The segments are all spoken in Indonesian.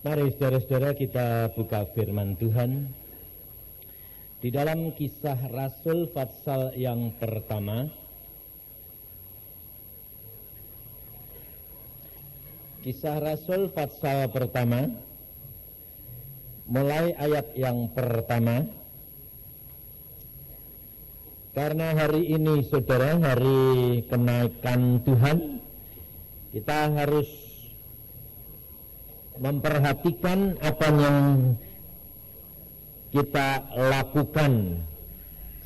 Mari saudara-saudara kita buka firman Tuhan di dalam Kisah Rasul pasal yang pertama. Kisah Rasul pasal pertama, mulai ayat yang pertama. Karena hari ini saudara, hari kenaikan Tuhan, kita harus memperhatikan apa yang kita lakukan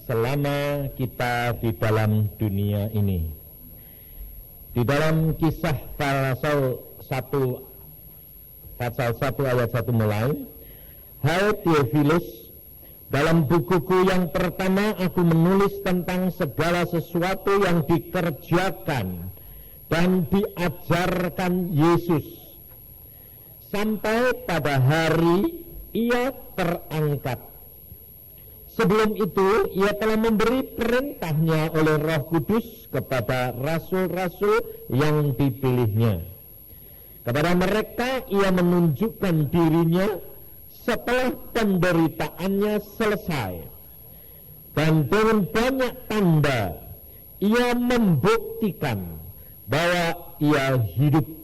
selama kita di dalam dunia ini. Di dalam Kisah Rasul 1 pasal 1 ayat 1 mulai, hai Theophilus, dalam bukuku yang pertama aku menulis tentang segala sesuatu yang dikerjakan dan diajarkan Yesus sampai pada hari ia terangkat. Sebelum itu ia telah memberi perintahnya oleh Roh Kudus kepada rasul-rasul yang dipilihnya. Kepada mereka ia menunjukkan dirinya setelah penderitaannya selesai, dan dengan banyak tanda ia membuktikan bahwa ia hidup.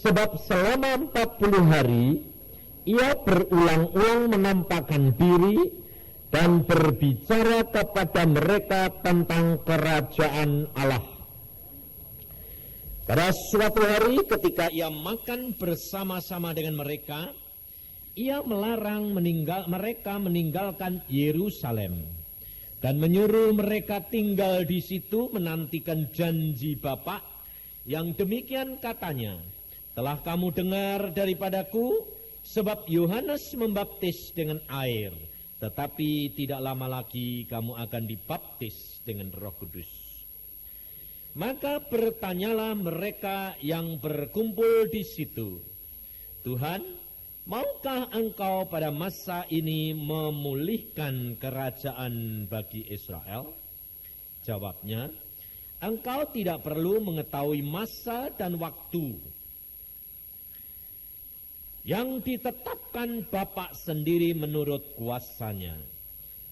Sebab selama 40 hari ia berulang-ulang menampakkan diri dan berbicara kepada mereka tentang kerajaan Allah. Pada suatu hari ketika ia makan bersama-sama dengan mereka, ia melarang mereka meninggalkan Yerusalem dan menyuruh mereka tinggal di situ menantikan janji Bapa yang demikian katanya, telah kamu dengar daripadaku, sebab Yohanes membaptis dengan air, tetapi tidak lama lagi kamu akan dibaptis dengan Roh Kudus. Maka bertanyalah mereka yang berkumpul di situ, Tuhan, maukah engkau pada masa ini memulihkan kerajaan bagi Israel? Jawabnya, engkau tidak perlu mengetahui masa dan waktu yang ditetapkan Bapa sendiri menurut kuasanya.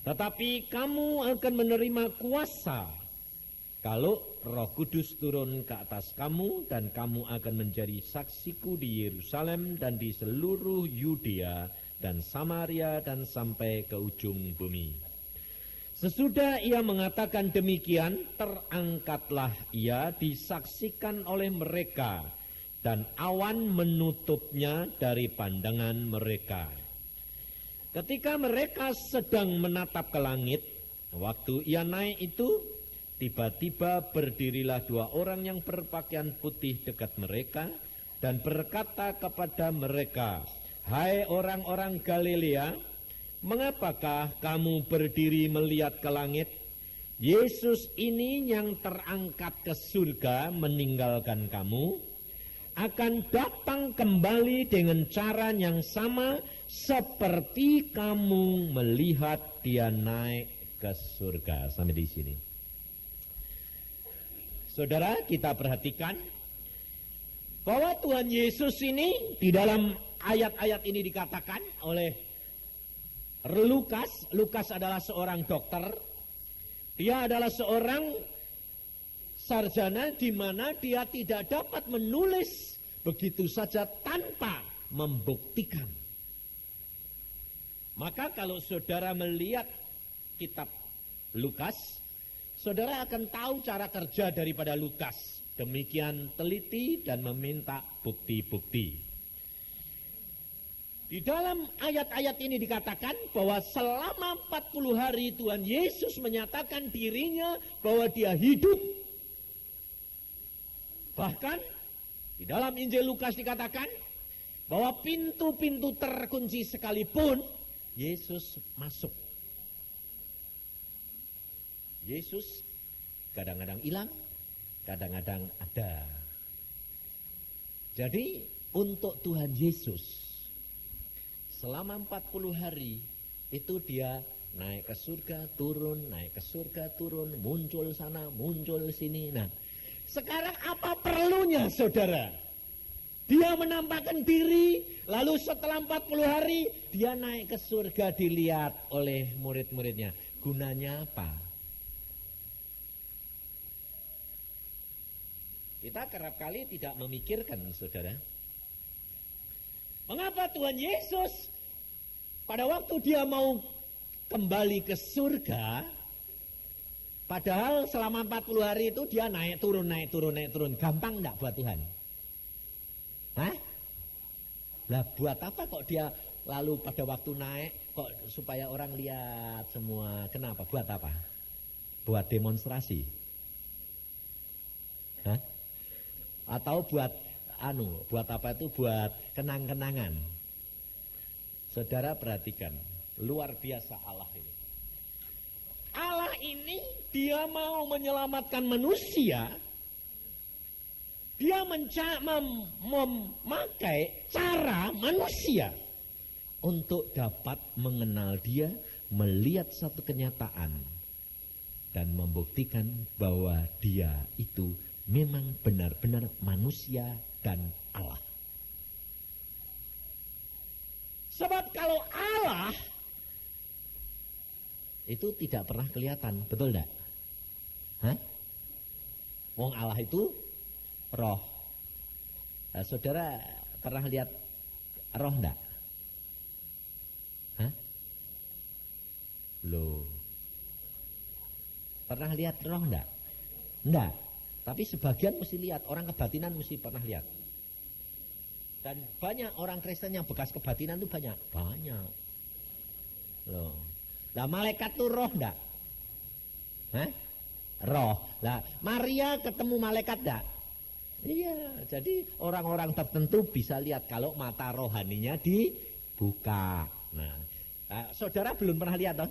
Tetapi kamu akan menerima kuasa kalau Roh Kudus turun ke atas kamu, dan kamu akan menjadi saksiku di Yerusalem dan di seluruh Yudea dan Samaria dan sampai ke ujung bumi. Sesudah ia mengatakan demikian, terangkatlah ia disaksikan oleh mereka, dan awan menutupnya dari pandangan mereka. Ketika mereka sedang menatap ke langit, waktu ia naik itu, tiba-tiba berdirilah dua orang yang berpakaian putih dekat mereka dan berkata kepada mereka, hai orang-orang Galilea, mengapakah kamu berdiri melihat ke langit? Yesus ini yang terangkat ke surga meninggalkan kamu, akan datang kembali dengan cara yang sama seperti kamu melihat dia naik ke surga. Sampai di sini. Saudara, kita perhatikan bahwa Tuhan Yesus ini di dalam ayat-ayat ini dikatakan oleh Lukas. Lukas adalah seorang dokter. Dia adalah seorang sarjana di mana dia tidak dapat menulis begitu saja tanpa membuktikan. Maka kalau saudara melihat kitab Lukas, saudara akan tahu cara kerja daripada Lukas. Demikian teliti dan meminta bukti-bukti. Di dalam ayat-ayat ini dikatakan bahwa selama 40 hari Tuhan Yesus menyatakan dirinya bahwa dia hidup. Bahkan di dalam Injil Lukas dikatakan bahwa pintu-pintu terkunci sekalipun Yesus masuk. Yesus kadang-kadang hilang, kadang-kadang ada. Jadi untuk Tuhan Yesus selama 40 hari itu dia naik ke surga, turun, naik ke surga, turun, muncul sana, muncul sini. Nah, sekarang apa perlunya saudara Dia menampakkan diri, lalu setelah 40 hari dia naik ke surga dilihat oleh murid-muridnya. Gunanya apa? Kita kerap kali tidak memikirkan, saudara. Mengapa Tuhan Yesus pada waktu dia mau kembali ke surga, padahal selama 40 hari itu dia naik turun. Gampang enggak buat Tuhan? Hah? Lah buat apa kok dia lalu pada waktu naik kok supaya orang lihat semua? Kenapa? Buat apa? Buat demonstrasi? Hah? Atau buat buat apa itu? Buat kenang-kenangan. Saudara perhatikan, luar biasa Allah ini. Allah ini dia mau menyelamatkan manusia. Dia memakai cara manusia untuk dapat mengenal dia, melihat satu kenyataan dan membuktikan bahwa dia itu memang benar-benar manusia dan Allah. Sebab kalau Allah itu tidak pernah kelihatan, betul enggak? Hah? Wong Allah itu roh. Nah, saudara pernah lihat roh enggak? Hah? Loh. Pernah lihat roh enggak? Enggak. Tapi sebagian mesti lihat, orang kebatinan mesti pernah lihat. Dan banyak orang Kristen yang bekas kebatinan itu banyak. Loh. Lah malaikat itu roh enggak? Hah? Roh. Lah Maria ketemu malaikat enggak? Iya, jadi orang-orang tertentu bisa lihat kalau mata rohaninya dibuka. Nah, saudara belum pernah lihat toh?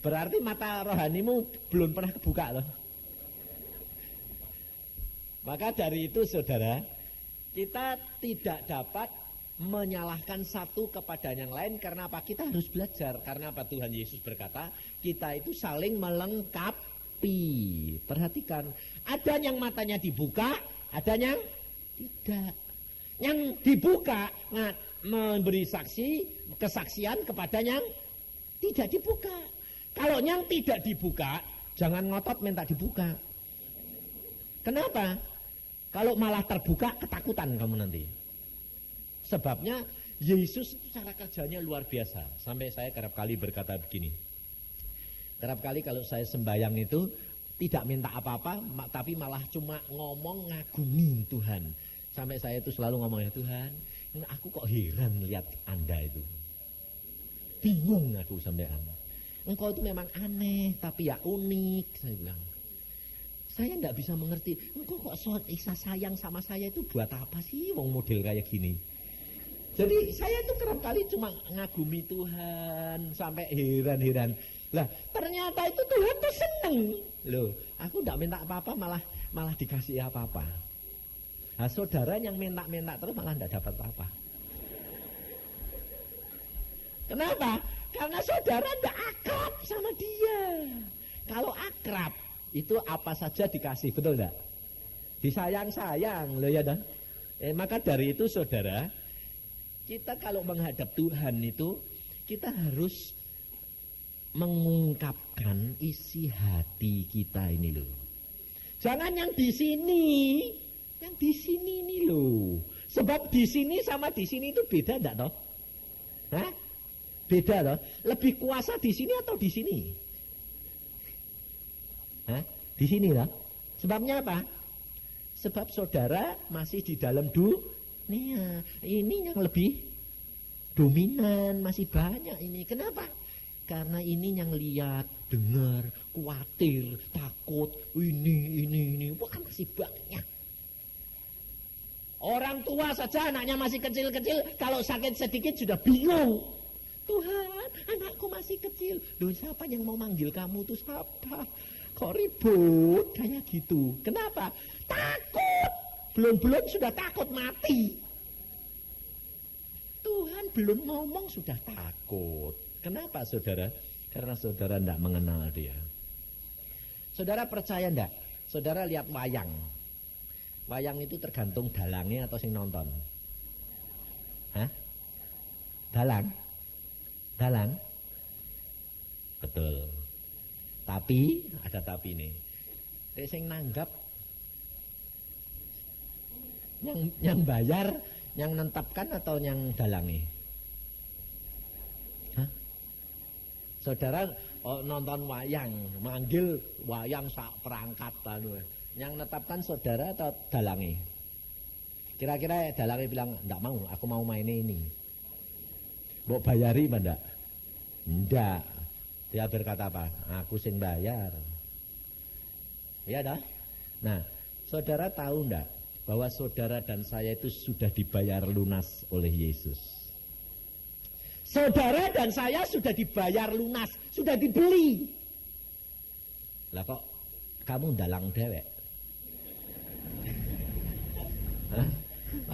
Berarti mata rohanimu belum pernah kebuka loh. Maka dari itu saudara, kita tidak dapat menyalahkan satu kepada yang lain. Karena apa? Kita harus belajar. Karena apa? Tuhan Yesus berkata, kita itu saling melengkapi. Perhatikan, ada yang matanya dibuka, ada yang tidak. Yang dibuka memberi kesaksian kepada yang tidak dibuka. Kalau yang tidak dibuka, jangan ngotot minta dibuka. Kenapa? Kalau malah terbuka, ketakutan kamu nanti. Sebabnya Yesus itu cara kerjanya luar biasa. Sampai saya kerap kali berkata begini. Kerap kali kalau saya sembahyang itu tidak minta apa-apa, tapi malah cuma ngomong ngagumi Tuhan. Sampai saya itu selalu ngomong, ya Tuhan, aku kok heran lihat Anda itu. Bingung aku sampai Anda. Engkau itu memang aneh, tapi ya unik, saya bilang. Saya enggak bisa mengerti, engkau kok bisa sayang sama saya itu buat apa sih wong model kayak gini. Jadi saya itu kerap kali cuma ngagumi Tuhan, sampai heran-heran. Lah ternyata itu Tuhan tuh seneng. Loh, aku enggak minta apa-apa malah dikasih apa-apa. Nah, saudara yang minta-minta terus malah enggak dapat apa-apa. Kenapa? Karena saudara enggak akrab sama dia. Kalau akrab itu apa saja dikasih, betul enggak? Disayang-sayang loh ya dah. Maka dari itu saudara, kita kalau menghadap Tuhan itu kita harus mengungkapkan isi hati kita ini loh. Jangan yang di sini ini loh. Sebab di sini sama di sini itu beda enggak toh? Hah? Beda loh. Lebih kuasa di sini atau di sini? Hah? Di sini lah. Sebabnya apa? Sebab saudara masih di dalam dunia. Ini yang lebih dominan, masih banyak ini. Kenapa? Karena ini yang lihat, dengar, khawatir, takut, ini. Wah masih banyak. Orang tua saja anaknya masih kecil-kecil, kalau sakit sedikit sudah bingung. Tuhan, anakku masih kecil. Loh siapa yang mau manggil kamu tuh siapa? Kok ribut kayak gitu? Kenapa? Takut. Belum sudah takut mati. Tuhan belum ngomong sudah takut. Kenapa saudara? Karena saudara tidak mengenal dia. Saudara percaya enggak? Saudara lihat wayang. Wayang itu tergantung dalangnya atau sing nonton. Hah? Dalang? Dalang? Betul. Tapi, ada tapi nih. Sing nanggap, yang bayar, yang nentapkan atau yang dalangi? Hah? Saudara nonton wayang, manggil wayang sak perangkat lalu. Yang netapkan saudara atau dalangi? Kira-kira dalangi bilang, enggak mau, aku mau main ini. Mau bayari apa enggak? Enggak. Dia berkata apa? Aku sing bayar. Iya dah. Nah, saudara tahu enggak bahwa saudara dan saya itu sudah dibayar lunas oleh Yesus? Saudara dan saya sudah dibayar lunas, sudah dibeli. Lah kok kamu dalang dewek? Hah?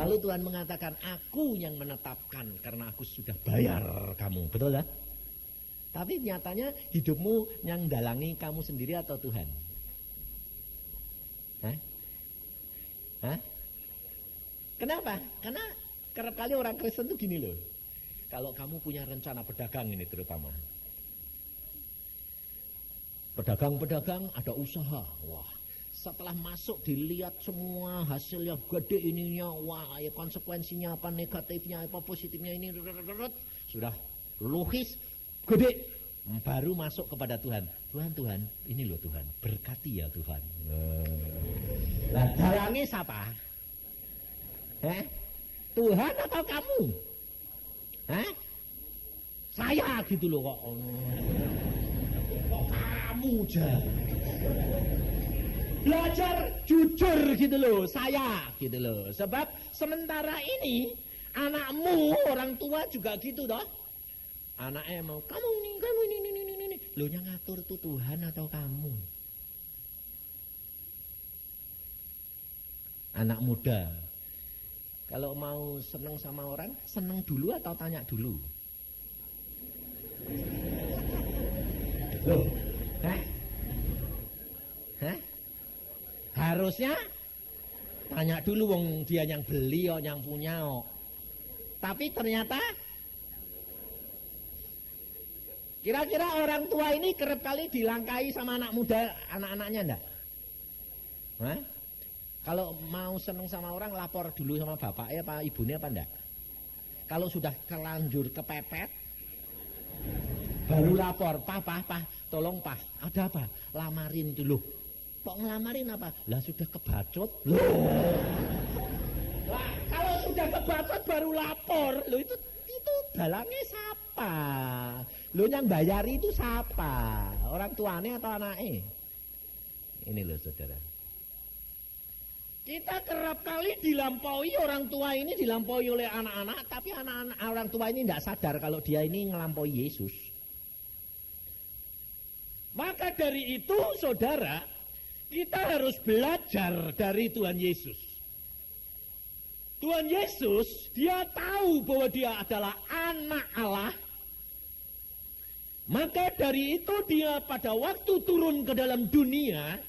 Lalu Tuhan mengatakan, aku yang menetapkan karena aku sudah bayar kamu. Betul lah? Tapi nyatanya hidupmu yang dalangi kamu sendiri atau Tuhan? Hah? Hah? Kenapa? Karena kerap kali orang Kristen tuh gini loh. Kalau kamu punya rencana berdagang ini terutama. Pedagang-pedagang ada usaha. Wah, setelah masuk dilihat semua hasilnya gede ininya. Wah, ya konsekuensinya apa, negatifnya apa, positifnya ini. Sudah logis, gede. Baru masuk kepada Tuhan. Tuhan, ini loh Tuhan. Berkati ya Tuhan. Lah dalangnya siapa? Tuhan atau kamu? Saya gitu loh kok. Kok kamu jah? Belajar jujur gitu loh, saya gitu loh. Sebab sementara ini anakmu, orang tua juga gitu toh. Anaknya mau kamu ini. Lo yang ngatur tuh Tuhan atau kamu? Anak muda, kalau mau seneng sama orang, seneng dulu atau tanya dulu? Loh, harusnya tanya dulu wong dia yang beli yang punya. Tapi ternyata kira-kira orang tua ini kerap kali dilangkai sama anak muda, anak-anaknya enggak? Kalau mau seneng sama orang lapor dulu sama bapaknya apa ibunya apa enggak? Kalau sudah kelanjur kepepet baru lapor, Pak, tolong Pak, ada apa? Lamarin dulu. Kok ngelamarin apa? Lah sudah kebacut. Loh. Lah kalau sudah kebacut baru lapor. Loh itu dalangnya siapa? Loh yang bayari itu siapa? Orang tuanya atau anaknya? Ini loh saudara. Kita kerap kali dilampaui, orang tua ini dilampaui oleh anak-anak, tapi anak-anak orang tua ini tidak sadar kalau dia ini ngelampaui Yesus. Maka dari itu saudara, kita harus belajar dari Tuhan Yesus. Tuhan Yesus, dia tahu bahwa dia adalah anak Allah. Maka dari itu dia pada waktu turun ke dalam dunia,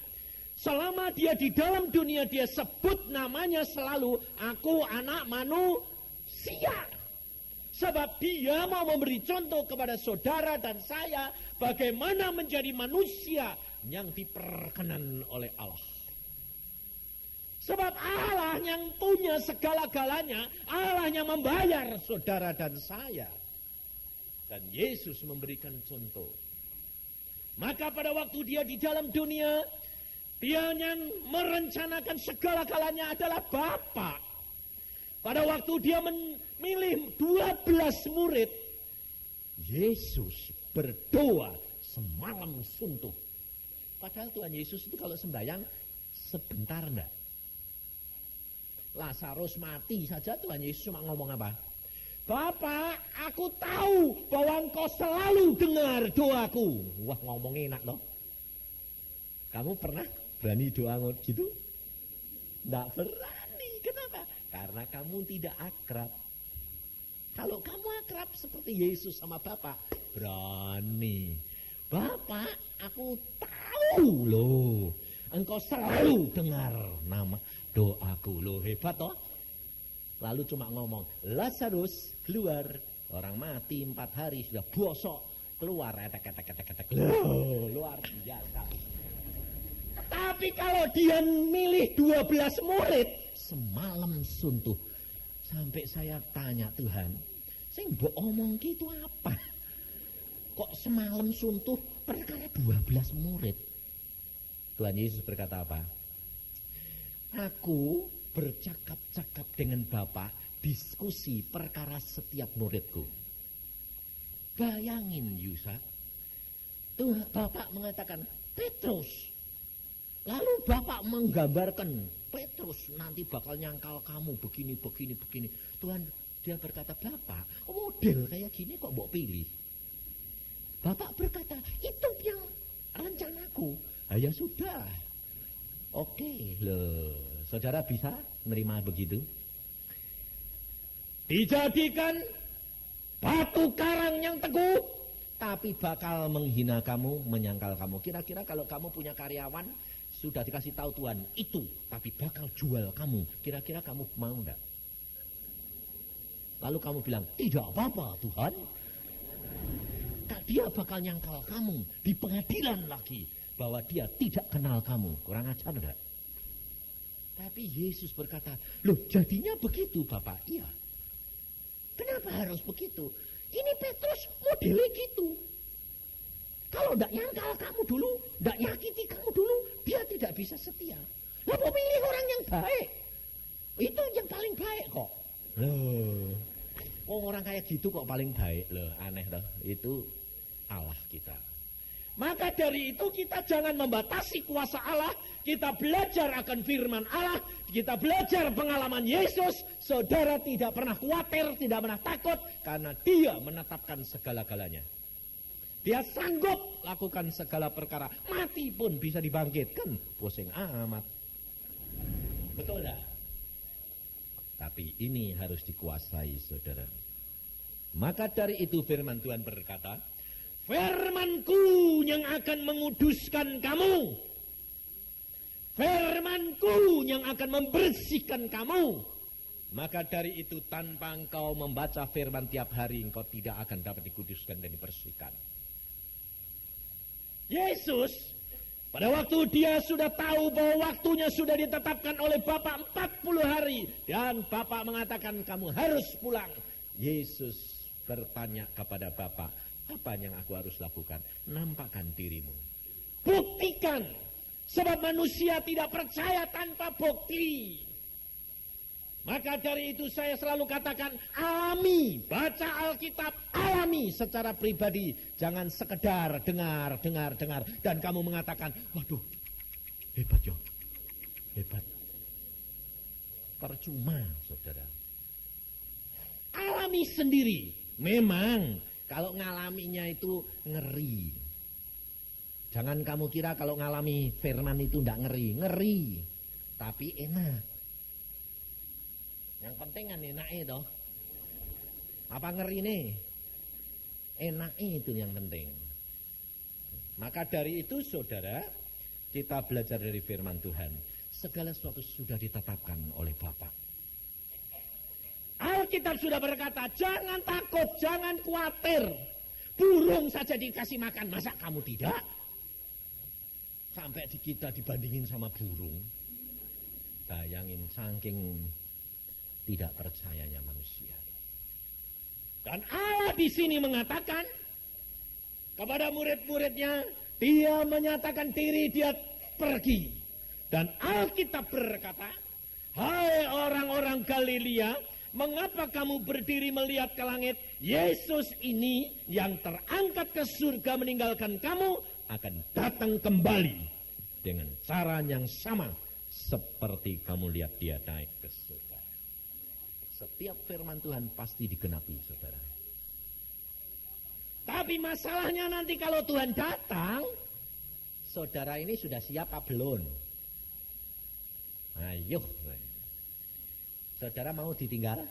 selama dia di dalam dunia dia sebut namanya selalu, aku anak manusia. Sebab dia mau memberi contoh kepada saudara dan saya bagaimana menjadi manusia yang diperkenan oleh Allah. Sebab Allah yang punya segala-galanya, Allah yang membayar saudara dan saya. Dan Yesus memberikan contoh. Maka pada waktu dia di dalam dunia, dia yang merencanakan segala-galanya adalah Bapa. Pada waktu dia memilih 12 murid, Yesus berdoa semalam suntuk. Padahal Tuhan Yesus itu kalau sembahyang sebentar enggak. Lazarus mati saja Tuhan Yesus cuma ngomong apa? Bapak, aku tahu bahwa engkau selalu dengar doaku. Wah, ngomongnya enak loh. Kamu pernah berani doa gitu? Tidak berani. Kenapa? Karena kamu tidak akrab. Kalau kamu akrab seperti Yesus sama Bapak, berani. Bapak, aku tahu loh engkau selalu dengar nama doaku. Loh, hebat toh. Lalu cuma ngomong, Lazarus keluar. Orang mati 4 hari sudah bosok, keluar. Loh, luar biasa. Tapi kalau dia milih 12 murid, semalam suntuh. Sampai saya tanya Tuhan, sing mbok omong gitu apa? Kok semalam suntuh perkara 12 murid? Tuhan Yesus berkata apa? Aku bercakap-cakap dengan Bapa, diskusi perkara setiap muridku. Bayangin Yusa, Tuhan Bapak mengatakan, Petrus. Lalu Bapak menggambarkan, Petrus nanti bakal nyangkal kamu begini. Tuhan dia berkata, Bapak model kayak gini kok mbok pilih. Bapak berkata, itu yang rencanaku. Ya sudah. Oke, loh. Saudara bisa menerima begitu? Dijadikan batu karang yang teguh, tapi bakal menghina kamu, menyangkal kamu. Kira-kira kalau kamu punya karyawan, sudah dikasih tahu Tuhan, itu, tapi bakal jual kamu. Kira-kira kamu mau enggak? Lalu kamu bilang, tidak apa-apa Tuhan. Dia bakal nyangkal kamu di pengadilan lagi. Bahwa dia tidak kenal kamu. Kurang ajar enggak? Tapi Yesus berkata, loh jadinya begitu Bapak? Iya. Kenapa harus begitu? Ini Petrus modelnya gitu. Kalau enggak nyangkal kamu dulu, enggak nyakiti kamu dulu, dia tidak bisa setia. Lah mau pilih orang yang baik. Itu yang paling baik kok. Loh. Orang kayak gitu kok paling baik loh, aneh loh. Itu Allah kita. Maka dari itu kita jangan membatasi kuasa Allah. Kita belajar akan firman Allah. Kita belajar pengalaman Yesus. Saudara tidak pernah khawatir, tidak pernah takut. Karena dia menetapkan segala-galanya. Dia sanggup lakukan segala perkara. Mati pun bisa dibangkitkan. Pusing amat. Betul tak? Tapi ini harus dikuasai saudara. Maka dari itu firman Tuhan berkata, firman-Ku yang akan menguduskan kamu. Firman-Ku yang akan membersihkan kamu. Maka dari itu tanpa engkau membaca firman tiap hari, engkau tidak akan dapat dikuduskan dan dibersihkan. Yesus pada waktu dia sudah tahu bahwa waktunya sudah ditetapkan oleh Bapa 40 hari. Dan Bapa mengatakan kamu harus pulang. Yesus bertanya kepada Bapa, apa yang aku harus lakukan? Nampakkan dirimu. Buktikan. Sebab manusia tidak percaya tanpa bukti. Maka dari itu saya selalu katakan, alami. Baca Alkitab, alami secara pribadi. Jangan sekedar dengar. Dan kamu mengatakan, waduh, hebat ya. Hebat. Percuma, saudara. Alami sendiri. Memang kalau ngalaminya itu ngeri. Jangan kamu kira kalau ngalami firman itu enggak ngeri. Ngeri, tapi enak. Yang penting kan enaknya toh. Apa ngeri nih? Enaknya itu yang penting. Maka dari itu saudara, kita belajar dari firman Tuhan. Segala sesuatu sudah ditetapkan oleh Bapa. Alkitab sudah berkata, jangan takut, jangan khawatir. Burung saja dikasih makan, masa kamu tidak? Sampai kita dibandingin sama burung. Bayangin saking tidak percayanya manusia. Dan Allah di sini mengatakan kepada murid-muridnya, dia menyatakan diri, dia pergi. Dan Alkitab berkata, hai orang-orang Galilea, mengapa kamu berdiri melihat ke langit? Yesus ini yang terangkat ke surga meninggalkan kamu akan datang kembali dengan cara yang sama seperti kamu lihat dia naik ke surga. Setiap firman Tuhan pasti digenapi, saudara. Tapi masalahnya nanti kalau Tuhan datang, saudara ini sudah siap apa belum? Ayo. Saudara mau ditinggal?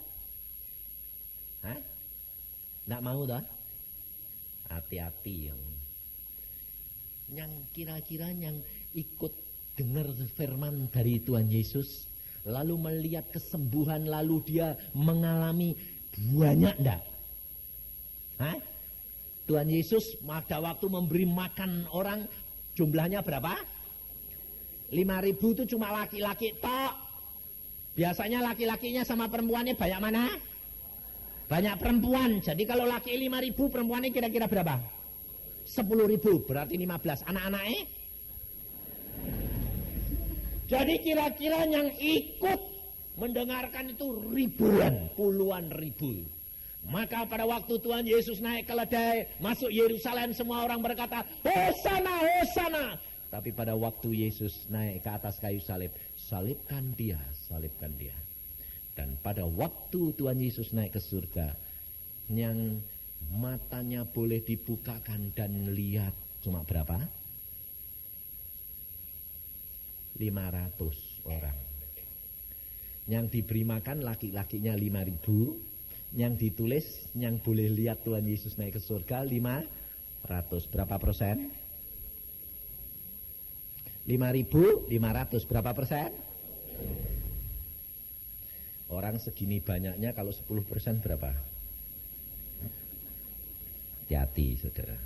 Hah? Nggak mau dah? Hati-hati yang kira-kira yang ikut dengar firman dari Tuhan Yesus, lalu melihat kesembuhan, lalu dia mengalami banyak enggak? Hah? Tuhan Yesus pada waktu memberi makan orang jumlahnya berapa? 5.000 itu cuma laki-laki tok. Biasanya laki-lakinya sama perempuannya banyak mana? Banyak perempuan. Jadi kalau laki 5.000, perempuannya kira-kira berapa? 10.000, berarti 15. Anak-anaknya? Jadi kira-kira yang ikut mendengarkan itu ribuan, puluhan ribu. Maka pada waktu Tuhan Yesus naik keledai, masuk Yerusalem, semua orang berkata, Hosana, Hosana. Tapi pada waktu Yesus naik ke atas kayu salib, salibkan dia, salibkan dia. Dan pada waktu Tuhan Yesus naik ke surga, yang matanya boleh dibukakan dan lihat cuma berapa? 500 orang. Yang diberi makan laki-lakinya 5.000, yang ditulis yang boleh lihat Tuhan Yesus naik ke surga 500. Berapa persen? 5.500. Berapa persen? Orang segini banyaknya, kalau 10% berapa? Hati-hati saudara.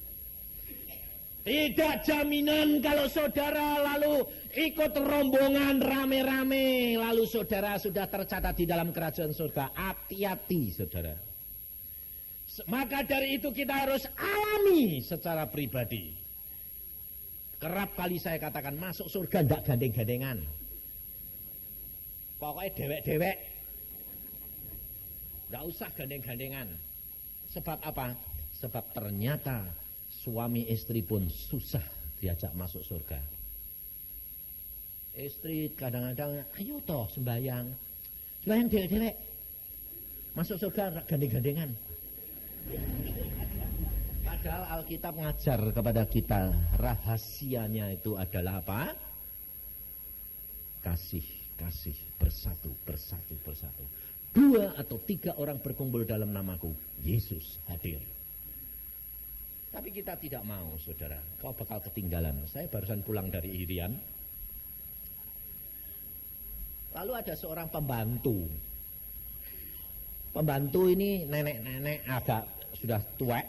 Tidak jaminan kalau saudara lalu ikut rombongan rame-rame, lalu saudara sudah tercatat di dalam kerajaan surga. Hati-hati saudara. Maka dari itu kita harus alami secara pribadi. Kerap kali saya katakan, masuk surga tidak gandeng-gandengan. Pokoknya dewek-dewek. Tidak usah gandeng-gandengan. Sebab apa? Sebab ternyata suami istri pun susah diajak masuk surga. Istri kadang-kadang, ayo toh sembahyang. Sembahyang dewek-dewek. Masuk surga gandeng-gandengan. Padahal Alkitab mengajar kepada kita, rahasianya itu adalah apa? Kasih, kasih, bersatu, bersatu, bersatu. 2 atau 3 orang berkumpul dalam namaku, Yesus hadir. Tapi kita tidak mau, saudara. Kau bakal ketinggalan. Saya barusan pulang dari Irian. Lalu ada seorang pembantu. Pembantu ini nenek-nenek agak sudah tua.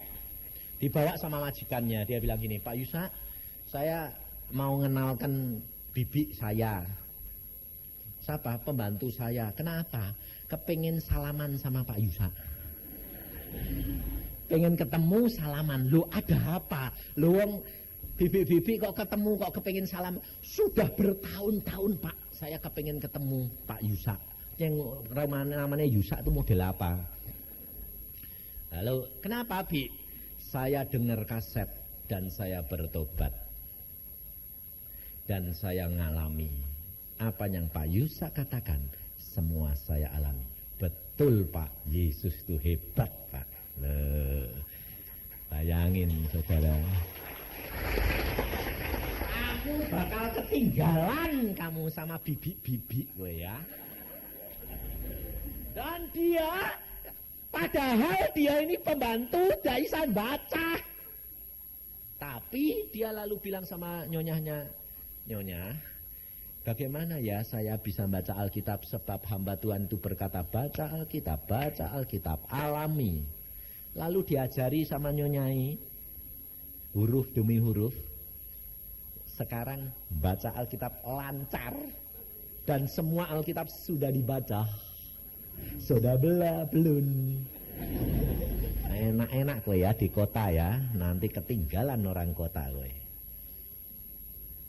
Dibawa sama majikannya. Dia bilang gini, Pak Yusa, saya mau mengenalkan bibi saya. Siapa? Pembantu saya. Kenapa? Kepingin salaman sama Pak Yusa. Pengen ketemu salaman. Lo ada apa? Lo bibi-bibi kok ketemu, kok kepingin salam. Sudah bertahun-tahun Pak, saya kepingin ketemu Pak Yusa. Yang namanya Yusa itu model apa? Lalu kenapa Bi? Saya dengar kaset dan saya bertobat. Dan saya ngalami apa yang Pak Yusa katakan, semua saya alami. Betul Pak, Yesus itu hebat Pak. Bayangin saudara, kamu bakal ketinggalan kamu sama bibi-bibi gue ya. Dan dia, padahal dia ini pembantu, tidak bisa baca. Tapi dia lalu bilang sama nyonyahnya, Nyonya, bagaimana ya saya bisa baca Alkitab, sebab hamba Tuhan itu berkata baca Alkitab, alami. Lalu diajari sama nyonyai huruf demi huruf. Sekarang baca Alkitab lancar dan semua Alkitab sudah dibaca. Sudah belum? Enak-enak kowe ya di kota ya, nanti ketinggalan orang kota kowe.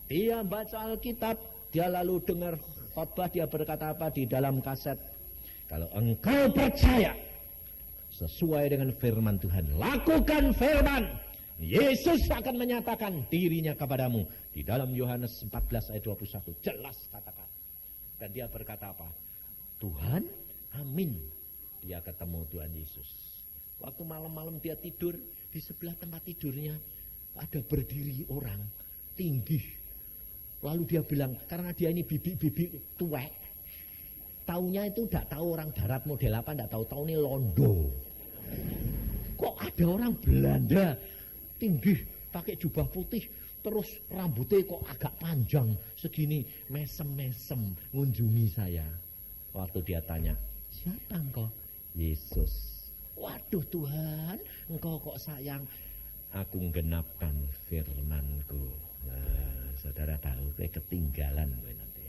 Dia baca Alkitab, dia lalu dengar khotbah, dia berkata apa di dalam kaset? Kalau engkau percaya sesuai dengan firman Tuhan, lakukan firman, Yesus akan menyatakan dirinya kepadamu. Di dalam Yohanes 14 ayat 21 jelas katakan. Dan dia berkata apa? Tuhan, amin. Dia ketemu Tuhan Yesus. Waktu malam-malam dia tidur, di sebelah tempat tidurnya ada berdiri orang tinggi. Lalu dia bilang, karena dia ini bibi-bibi tuwek, taunya itu tidak tahu orang darat model apa, tidak tahu ini londo. Kok ada orang Belanda tinggi pakai jubah putih terus rambutnya kok agak panjang segini, mesem-mesem ngunjungi saya. Waktu dia tanya, siapa engkau? Yesus. Waduh Tuhan, engkau kok sayang. Aku genapkan firman-Ku. Nah, saudara tahu, ketinggalan nanti.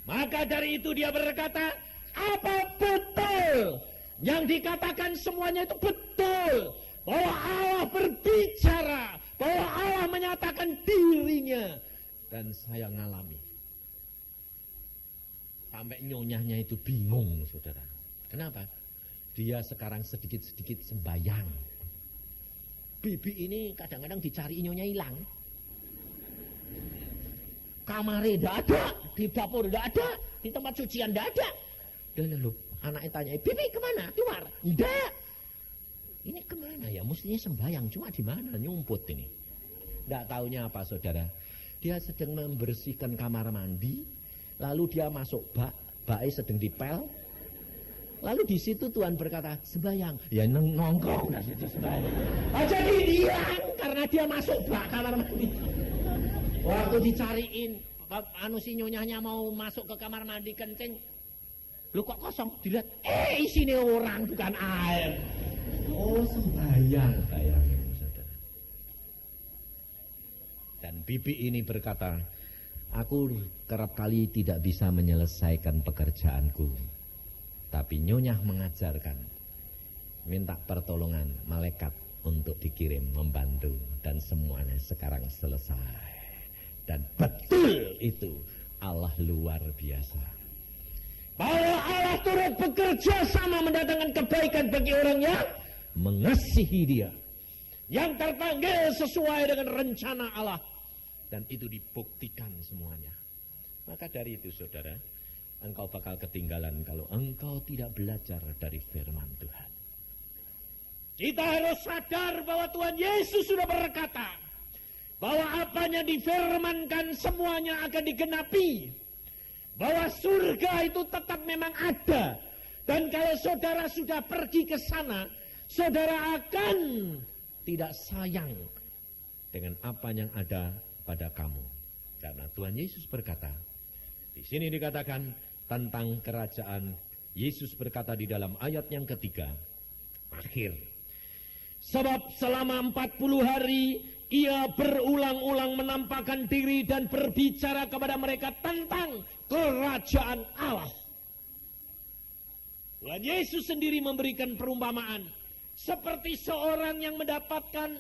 Maka dari itu dia berkata, apa betul yang dikatakan semuanya itu betul? Bahwa Allah berbicara, bahwa Allah menyatakan dirinya. Dan saya ngalami. Sampai nyonyahnya itu bingung, saudara. Kenapa? Dia sekarang sedikit-sedikit sembayang. Bibi ini kadang-kadang dicari nyonya hilang. Kamarnya tidak ada, di dapur tidak ada, di tempat cucian tidak ada. Dan lalu anaknya tanya, Bibi kemana? Keluar? Tidak. Ini kemana ya? Mestinya sembahyang, cuma di mana? Nyumput ini. Tidak taunya apa saudara? Dia sedang membersihkan kamar mandi, lalu dia masuk baknya sedang dipel. Lalu di situ Tuhan berkata, sembahyang. Ya nongkrong di situ sembahyang. Jadi diam karena dia masuk bak kamar mandi. Waktu dicariin, si nyonyanya mau masuk ke kamar mandi kencing. Lu kok kosong? Dilihat, isinya orang bukan air. Oh sembahyang, bayangin saudara. Dan bibi ini berkata, aku kerap kali tidak bisa menyelesaikan pekerjaanku, tapi nyonya mengajarkan, minta pertolongan malaikat untuk dikirim membantu, dan semuanya sekarang selesai. Dan betul itu, Allah luar biasa. Bahwa Allah turut bekerja sama mendatangkan kebaikan bagi orang yang mengasihi dia, yang terpanggil sesuai dengan rencana Allah. Dan itu dibuktikan semuanya. Maka dari itu saudara, engkau bakal ketinggalan kalau engkau tidak belajar dari firman Tuhan. Kita harus sadar bahwa Tuhan Yesus sudah berkata bahwa apanya difirmankan semuanya akan digenapi. Bahwa surga itu tetap memang ada. Dan kalau saudara sudah pergi ke sana, saudara akan tidak sayang dengan apa yang ada pada kamu. Karena Tuhan Yesus berkata, di sini dikatakan tentang kerajaan. Yesus berkata di dalam ayat yang ketiga, akhir. Sebab selama 40 hari ia berulang-ulang menampakkan diri dan berbicara kepada mereka tentang kerajaan Allah. Tuhan Yesus sendiri memberikan perumpamaan seperti seorang yang mendapatkan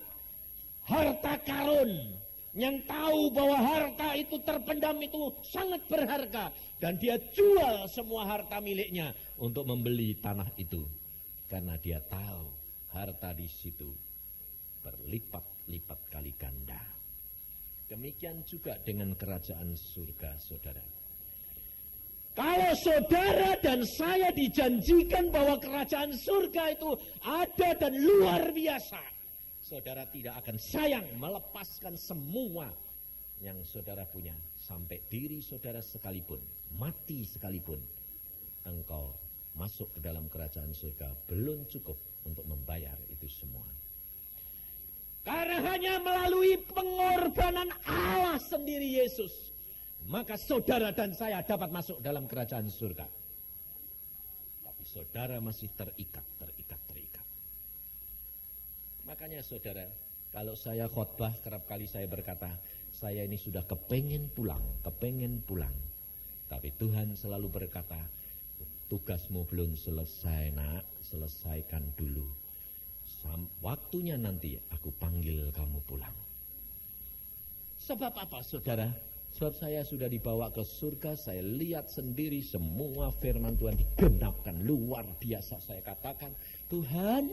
harta karun, yang tahu bahwa harta itu terpendam itu sangat berharga, dan dia jual semua harta miliknya untuk membeli tanah itu, karena dia tahu harta di situ berlipat-lipat kali ganda. Demikian juga dengan kerajaan surga, saudara. Kalau saudara dan saya dijanjikan bahwa kerajaan surga itu ada dan luar biasa, saudara tidak akan sayang melepaskan semua yang saudara punya, sampai diri saudara sekalipun, mati sekalipun, engkau masuk ke dalam kerajaan surga belum cukup untuk membayar itu semua. Karena hanya melalui pengorbanan Allah sendiri Yesus, maka saudara dan saya dapat masuk dalam kerajaan surga. Tapi saudara masih terikat. Makanya saudara, kalau saya khotbah kerap kali saya berkata, saya ini sudah kepengen pulang. Tapi Tuhan selalu berkata, tugasmu belum selesai nak, selesaikan dulu. Waktunya nanti aku panggil kamu pulang. Sebab apa saudara? Sebab saya sudah dibawa ke surga, saya lihat sendiri semua firman Tuhan digenapkan. Luar biasa, saya katakan, Tuhan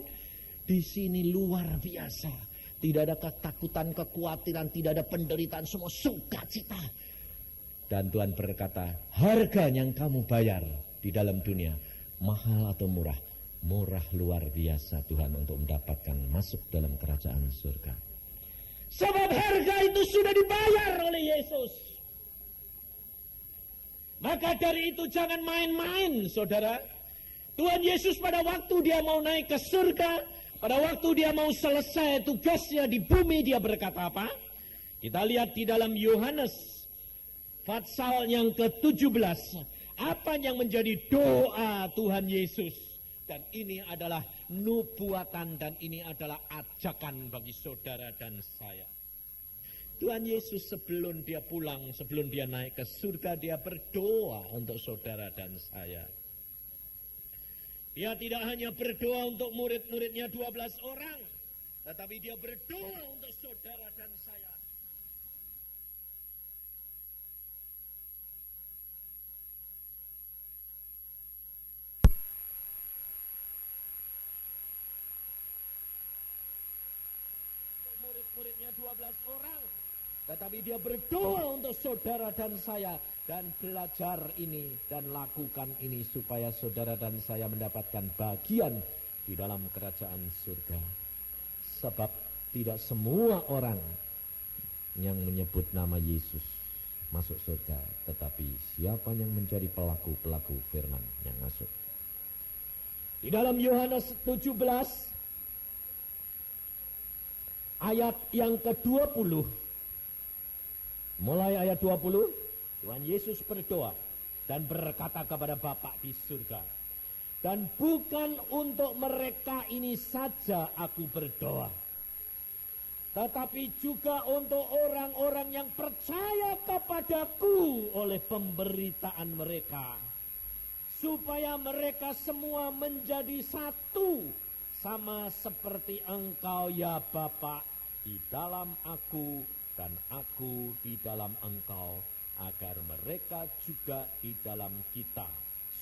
di sini luar biasa. Tidak ada ketakutan, kekhawatiran, tidak ada penderitaan, semua sukacita. Dan Tuhan berkata, harga yang kamu bayar di dalam dunia, mahal atau murah? Murah luar biasa Tuhan untuk mendapatkan masuk dalam kerajaan surga. Sebab harga itu sudah dibayar oleh Yesus. Maka dari itu jangan main-main saudara. Tuhan Yesus pada waktu dia mau naik ke surga, Pada waktu dia mau selesai tugasnya di bumi, dia berkata apa? Kita lihat di dalam Yohanes pasal yang ke-17. Apa yang menjadi doa Tuhan Yesus? Dan ini adalah nubuatan dan ini adalah ajakan bagi saudara dan saya. Tuhan Yesus sebelum dia pulang, sebelum dia naik ke surga, dia berdoa untuk saudara dan saya. Dia tidak hanya berdoa untuk murid-muridnya 12 orang, tetapi dia berdoa untuk saudara dan saya. Murid-muridnya 12 orang, tetapi dia berdoa untuk saudara dan saya. Dan belajar ini dan lakukan ini supaya saudara dan saya mendapatkan bagian di dalam kerajaan surga. Sebab tidak semua orang yang menyebut nama Yesus masuk surga, tetapi siapa yang menjadi pelaku-pelaku firman yang masuk. Di dalam Yohanes 17 ayat yang ke-20, mulai ayat 20, Tuhan Yesus berdoa dan berkata kepada Bapa di surga, dan bukan untuk mereka ini saja aku berdoa, tetapi juga untuk orang-orang yang percaya kepadaku oleh pemberitaan mereka, supaya mereka semua menjadi satu, sama seperti Engkau ya Bapa di dalam aku dan aku di dalam Engkau, agar mereka juga di dalam kita,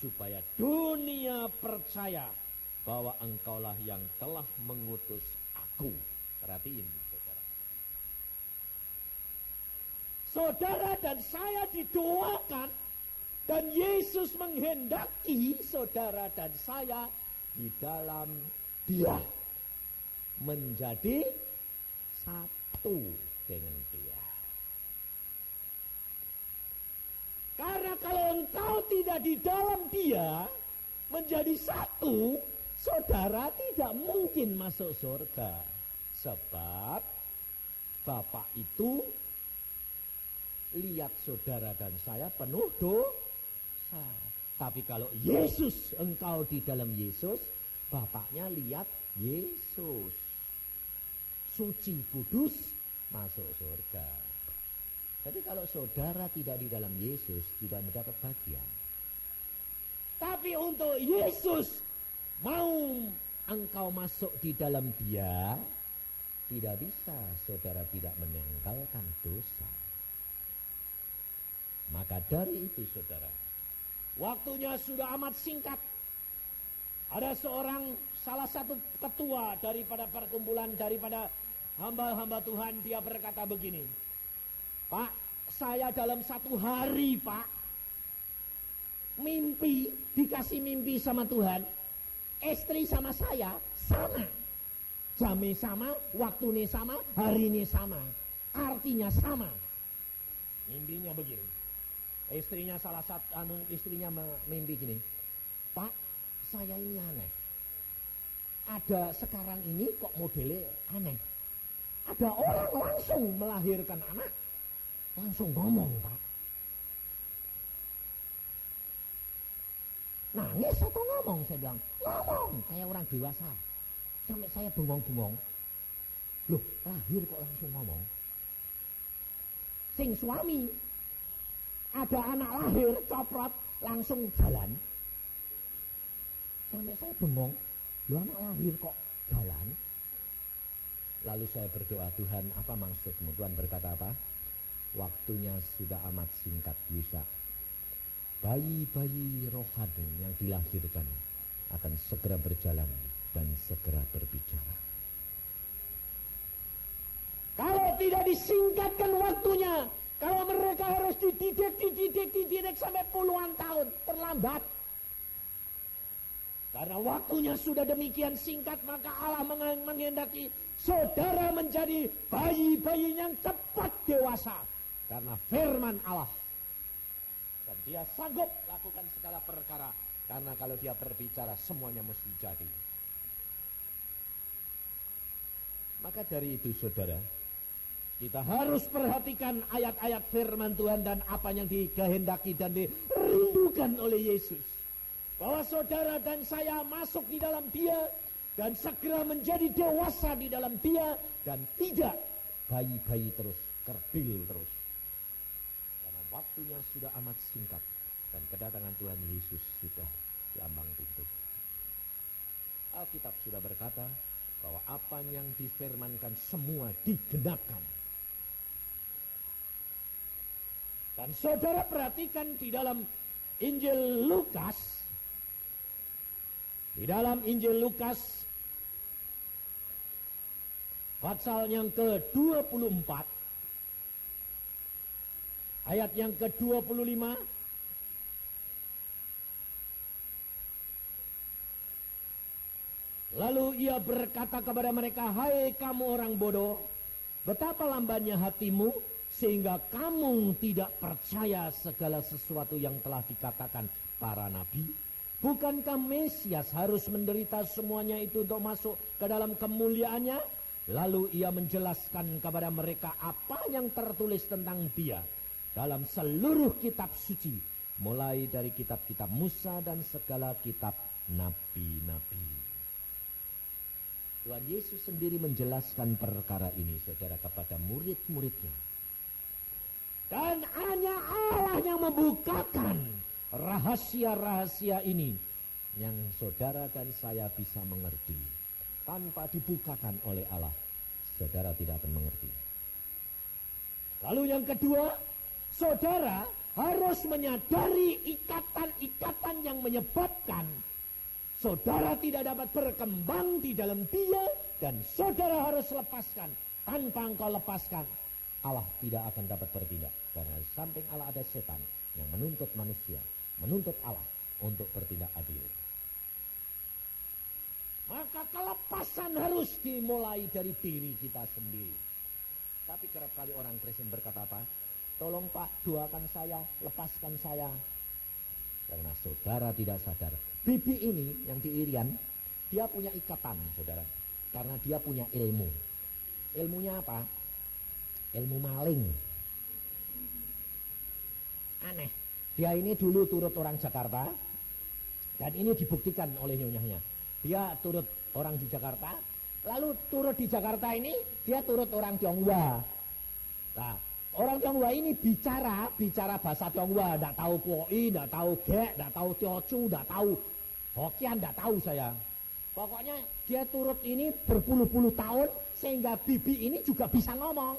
supaya dunia percaya bahwa Engkaulah yang telah mengutus aku. Perhatiin, saudara. Saudara dan saya didoakan, dan Yesus menghendaki saudara dan saya di dalam Dia menjadi satu dengan Dia. Karena kalau engkau tidak di dalam Dia menjadi satu, saudara tidak mungkin masuk surga. Sebab Bapa itu lihat saudara dan saya penuh dosa. Tapi kalau Yesus, engkau di dalam Yesus, Bapaknya lihat Yesus. Suci, kudus, masuk surga. Jadi kalau saudara tidak di dalam Yesus, tidak mendapat bagian. Tapi untuk Yesus mau engkau masuk di dalam Dia, tidak bisa saudara tidak meninggalkan dosa. Maka dari itu saudara, waktunya sudah amat singkat. Ada salah satu ketua daripada perkumpulan, daripada hamba-hamba Tuhan, dia berkata begini, Pak, saya dalam satu hari, Pak, dikasih mimpi sama Tuhan, istri sama saya sama, jamnya sama, waktunya sama, harinya sama, artinya sama. Mimpinya begini, istrinya istrinya mimpi gini, Pak, saya ini aneh, ada sekarang ini kok modelnya aneh, ada orang langsung melahirkan anak, langsung ngomong, Pak. Nangis atau ngomong? Saya bilang, ngomong, kayak orang dewasa. Sampai saya bengong-bengong. Loh, lahir kok langsung ngomong? Sing suami, ada anak lahir, coprot, langsung jalan. Sampai saya bengong, loh anak lahir kok jalan? Lalu saya berdoa, Tuhan apa maksudmu? Tuhan berkata apa? Waktunya sudah amat singkat, Yusa. Bayi-bayi rohani yang dilahirkan akan segera berjalan dan segera berbicara. Kalau tidak disingkatkan waktunya, kalau mereka harus dididik sampai puluhan tahun, terlambat. Karena waktunya sudah demikian singkat, maka Allah menghendaki saudara menjadi bayi-bayi yang cepat dewasa. Karena firman Allah. Dan dia sanggup lakukan segala perkara. Karena kalau dia berbicara semuanya mesti jadi. Maka dari itu saudara, kita harus perhatikan ayat-ayat firman Tuhan dan apa yang dikehendaki dan dirindukan oleh Yesus. Bahwa saudara dan saya masuk di dalam Dia dan segera menjadi dewasa di dalam Dia dan tidak bayi-bayi terus, kerdil terus. Karena waktunya sudah amat singkat dan kedatangan Tuhan Yesus sudah di ambang pintu. Alkitab sudah berkata bahwa apa yang difirmankan semua digenapkan. Dan saudara perhatikan di dalam Injil Lukas, pasal yang ke-24, ayat yang ke-25, lalu ia berkata kepada mereka, "Hai kamu orang bodoh, betapa lambannya hatimu, sehingga kamu tidak percaya segala sesuatu yang telah dikatakan para nabi. Bukankah Mesias harus menderita semuanya itu untuk masuk ke dalam kemuliaannya?" Lalu ia menjelaskan kepada mereka apa yang tertulis tentang Dia dalam seluruh kitab suci, mulai dari kitab-kitab Musa dan segala kitab nabi-nabi. Tuhan Yesus sendiri menjelaskan perkara ini, saudara, kepada murid-muridnya. Dan hanya Allah yang membukakan rahasia-rahasia ini yang saudara dan saya bisa mengerti. Tanpa dibukakan oleh Allah, saudara tidak akan mengerti. Lalu yang kedua, saudara harus menyadari ikatan-ikatan yang menyebabkan saudara tidak dapat berkembang di dalam Dia, dan saudara harus lepaskan. Tanpa engkau lepaskan, Allah tidak akan dapat bertindak. Karena di samping Allah ada setan yang menuntut manusia, menuntut Allah untuk bertindak adil. Maka kelepasan harus dimulai dari diri kita sendiri. Tapi kerap kali orang Kristen berkata apa? "Tolong Pak, doakan saya, lepaskan saya." Karena saudara tidak sadar, bibi ini yang di Irian, dia punya ikatan, saudara. Karena dia punya ilmu. Ilmunya apa? Ilmu maling. Aneh. Dia ini dulu turut orang Jakarta, dan ini dibuktikan oleh nyonyahnya. Dia turut orang di Jakarta, lalu turut di Jakarta ini dia turut orang Tionghoa. Nah, orang Tionghoa ini bicara bahasa Tionghoa, tidak tahu Poi, tidak tahu Gek, tidak tahu Teochew, tidak tahu Hokkien, tidak tahu saya. Pokoknya dia turut ini berpuluh-puluh tahun sehingga bibi ini juga bisa ngomong.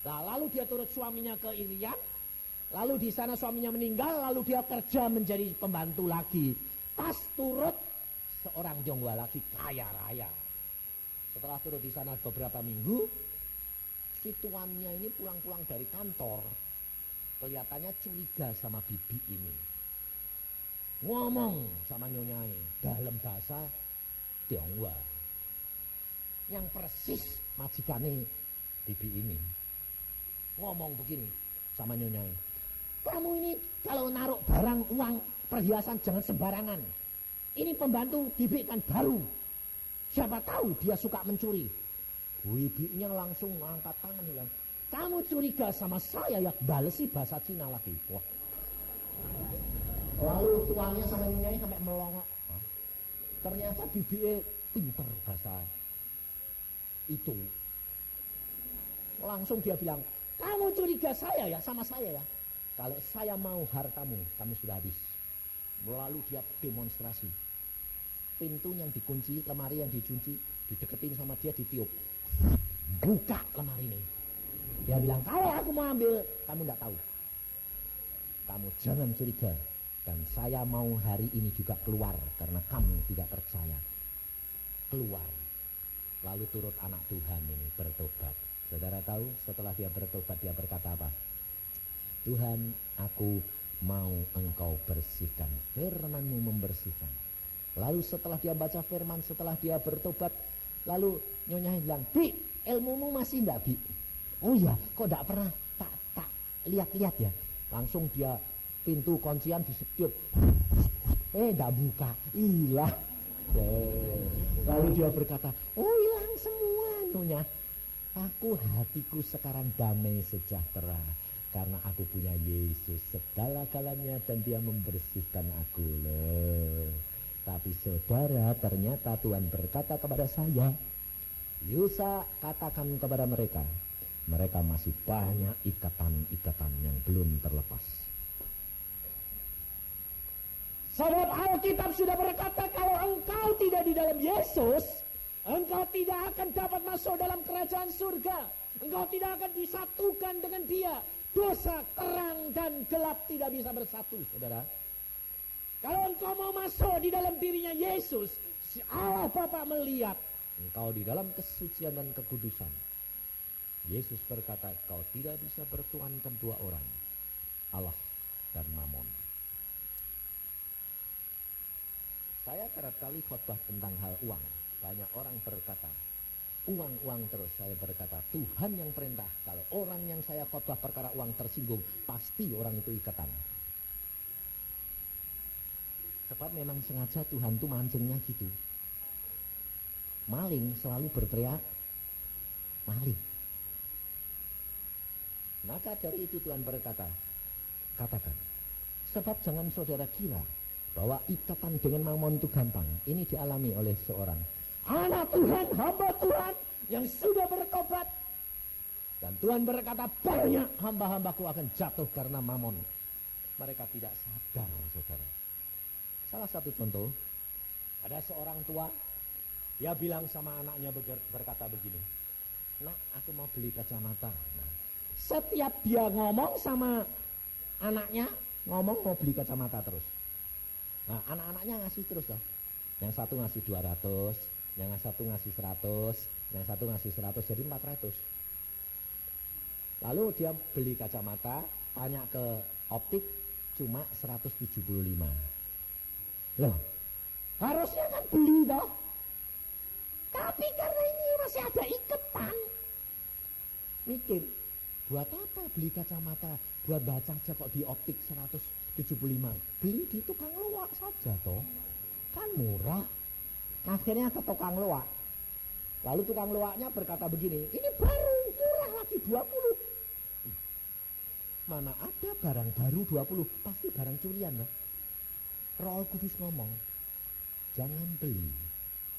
Nah, lalu dia turut suaminya ke Irian, lalu di sana suaminya meninggal, lalu dia kerja menjadi pembantu lagi. Pas turut seorang Tionghoa lagi kaya raya. Setelah turut di sana beberapa minggu, si tuannya ini pulang-pulang dari kantor, kelihatannya curiga sama bibi ini. Ngomong sama nyonyanya dalam bahasa Tionghoa, yang persis majikane bibi ini. Ngomong begini sama nyonyanya, "Kamu ini kalau naruh barang, uang, perhiasan jangan sembarangan. Ini pembantu bibi kan baru. Siapa tahu dia suka mencuri." Bibinya langsung angkat tangan bilang, "Kamu curiga sama saya ya?" Balesi bahasa Cina lagi. Wah. Lalu tuannya sama nyonyanya sampai melongok. Ternyata bibi pinter bahasa itu. Langsung dia bilang, "Kamu curiga saya ya, sama saya ya? Kalau saya mau hartamu, kamu sudah habis." Lalu dia demonstrasi. Pintu yang dikunci, lemari yang dikunci, dideketin sama dia, ditiup. Buka lemari ini. Dia bilang, "Kalau aku mau ambil, kamu tidak tahu. Kamu jangan curiga. Dan saya mau hari ini juga keluar karena kamu tidak percaya." Keluar. Lalu turut anak Tuhan ini bertobat. Saudara tahu setelah dia bertobat dia berkata apa? "Tuhan, aku mau Engkau bersihkan. Firman-Mu membersihkan." Lalu setelah dia baca firman, setelah dia bertobat, lalu nyonyanya bilang, "Bi, ilmumu masih enggak, Bi?" "Oh iya, kok enggak pernah tak lihat-lihat ya." Langsung dia pintu kuncian disetiup. Enggak buka, hilang. Lalu dia berkata, "Oh hilang semua Nyonya. Aku hatiku sekarang damai sejahtera karena aku punya Yesus segala-galanya dan dia membersihkan aku loh. Tapi saudara, ternyata Tuhan berkata kepada saya, Yusa, katakan kepada mereka, mereka masih banyak ikatan-ikatan yang belum terlepas. Sebab Alkitab sudah berkata, kalau engkau tidak di dalam Yesus, engkau tidak akan dapat masuk dalam kerajaan surga. Engkau tidak akan disatukan dengan dia. Dosa, terang, dan gelap tidak bisa bersatu, saudara. Kalau engkau mau masuk di dalam dirinya Yesus, Allah Bapa melihat engkau di dalam kesucian dan kekudusan. Yesus berkata, kau tidak bisa bertuankan dua orang, Allah dan Mamon. Saya kerap kali khotbah tentang hal uang. Banyak orang berkata, uang terus. Saya berkata, Tuhan yang perintah. Kalau orang yang saya khotbah perkara uang tersinggung, pasti orang itu ikatan. Sebab memang sengaja Tuhan tuh mancingnya gitu. Maling selalu berteriak, maling. Maka dari itu Tuhan berkata, katakan, sebab jangan saudara kira bahwa ikatan dengan Mamon itu gampang. Ini dialami oleh seorang anak Tuhan, hamba Tuhan yang sudah bertobat. Dan Tuhan berkata, banyak hamba-hambaku akan jatuh karena Mamon. Mereka tidak sadar, saudara. Salah satu contoh, ada seorang tua, dia bilang sama anaknya berkata begini, nak, aku mau beli kacamata. Nah, setiap dia ngomong sama anaknya, ngomong mau beli kacamata terus. Nah, anak-anaknya ngasih terus loh. Yang satu ngasih 200, yang satu ngasih 100, yang satu ngasih 100, jadi 400. Lalu dia beli kacamata, tanya ke optik, cuma 175. Loh, harusnya kan beli toh. Tapi karena ini masih ada ikatan, mikir, buat apa beli kacamata? Buat baca aja kok di optik 175. Beli di tukang loak saja toh, kan murah. Akhirnya ke tukang loak. Lalu tukang loaknya berkata begini, ini baru, murah lagi 20. Mana ada barang baru 20, pasti barang curian loh. Roh Kudus ngomong, jangan beli,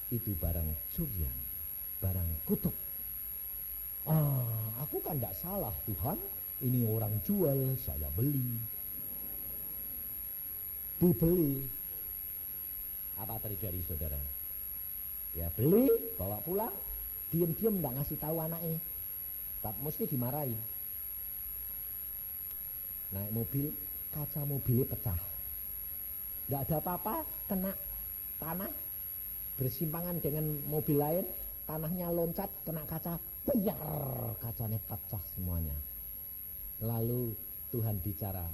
itu barang curian, barang kutuk. Aku kan tidak salah Tuhan, ini orang jual, saya beli. Dibeli. Apa terjadi saudara? Ya beli, bawa pulang, diam-diam tidak ngasih tahu anaknya, tapi mesti dimarahin. Naik mobil, kaca mobilnya pecah. Tidak ada apa-apa, kena tanah, bersimpangan dengan mobil lain, tanahnya loncat, kena kaca, biar kacanya pecah semuanya. Lalu Tuhan bicara,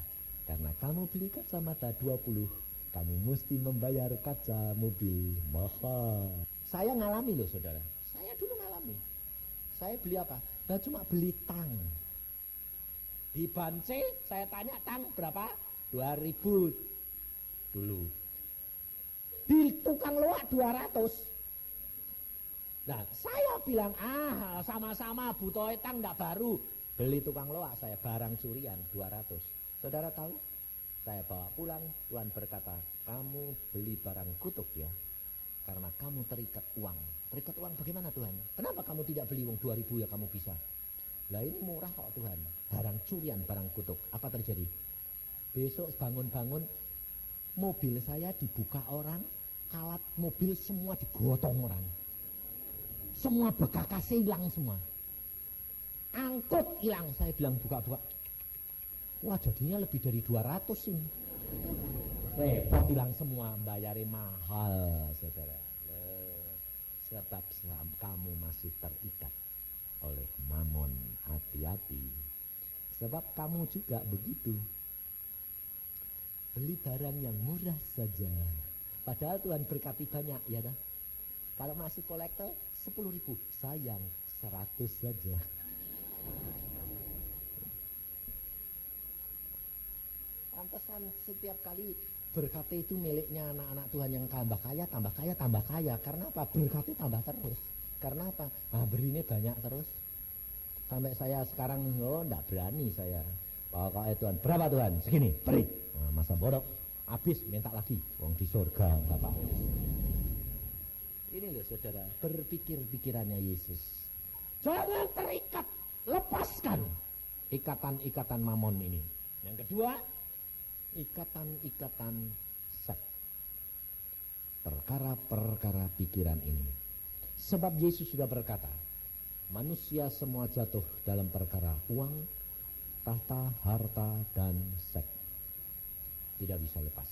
karena kamu beli kacamata 20, kamu mesti membayar kaca mobil mahal. Saya ngalami loh saudara, saya dulu ngalami. Saya beli apa? Nah, cuma beli tang. Di Bance saya tanya tang berapa? 2000 dulu. Di tukang loak 200. Nah saya bilang sama-sama butuh tang ndak baru. Beli tukang loak saya barang curian 200. Saudara tahu? Saya bawa pulang, Tuhan berkata, kamu beli barang kutuk ya, karena kamu terikat uang. Terikat uang bagaimana Tuhan? Kenapa kamu tidak beli uang 2000 ya kamu bisa? Lah ini murah kok Tuhan. Barang curian, barang kutuk. Apa terjadi? Besok bangun-bangun, mobil saya dibuka orang, alat mobil semua digotong orang. Semua bekakasnya hilang semua. Angkut hilang, saya bilang buka-buka. Wah jadinya lebih dari 200 ini. Repot hilang semua, bayarnya mahal saudara. Sebab kamu masih terikat oleh Mamon, hati-hati. Sebab kamu juga begitu. Beli barang yang murah saja. Padahal Tuhan berkati banyak ya dah. Kalau masih kolektor 10.000, sayang 100 saja. Pantesan setiap kali berkat itu miliknya anak-anak Tuhan yang tambah kaya, tambah kaya, tambah kaya. Karena apa? Berkatnya tambah terus. Karena apa? Berinya banyak terus. Sampai saya sekarang, enggak berani saya. Pokoknya Tuhan, berapa Tuhan? Segini, beri. Masa bodoh, habis minta lagi. Wong di surga Bapak. Ini loh saudara, berpikir pikirannya Yesus. Jangan terikat, lepaskan ikatan-ikatan mamon ini. Yang kedua, ikatan-ikatan seks. Perkara-perkara pikiran ini. Sebab Yesus sudah berkata, manusia semua jatuh dalam perkara uang, tahta, harta, dan seks. Tidak bisa lepas.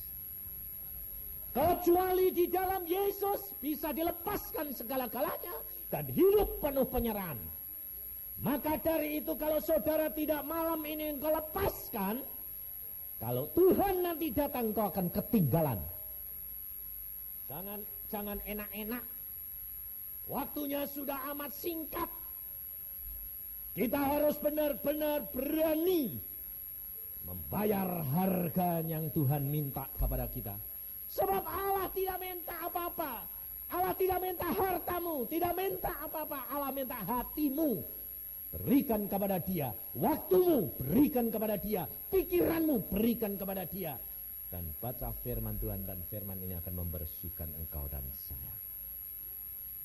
Kecuali di dalam Yesus bisa dilepaskan segala-galanya dan hidup penuh penyerahan. Maka dari itu kalau saudara tidak malam ini engkau lepaskan, kalau Tuhan nanti datang engkau akan ketinggalan. Jangan enak-enak. Waktunya sudah amat singkat. Kita harus benar-benar berani membayar harga yang Tuhan minta kepada kita. Sebab Allah tidak minta apa-apa. Allah tidak minta hartamu, tidak minta apa-apa. Allah minta hatimu. Berikan kepada Dia. Waktumu berikan kepada Dia. Pikiranmu berikan kepada Dia. Dan baca firman Tuhan, dan firman ini akan membersihkan engkau dan saya.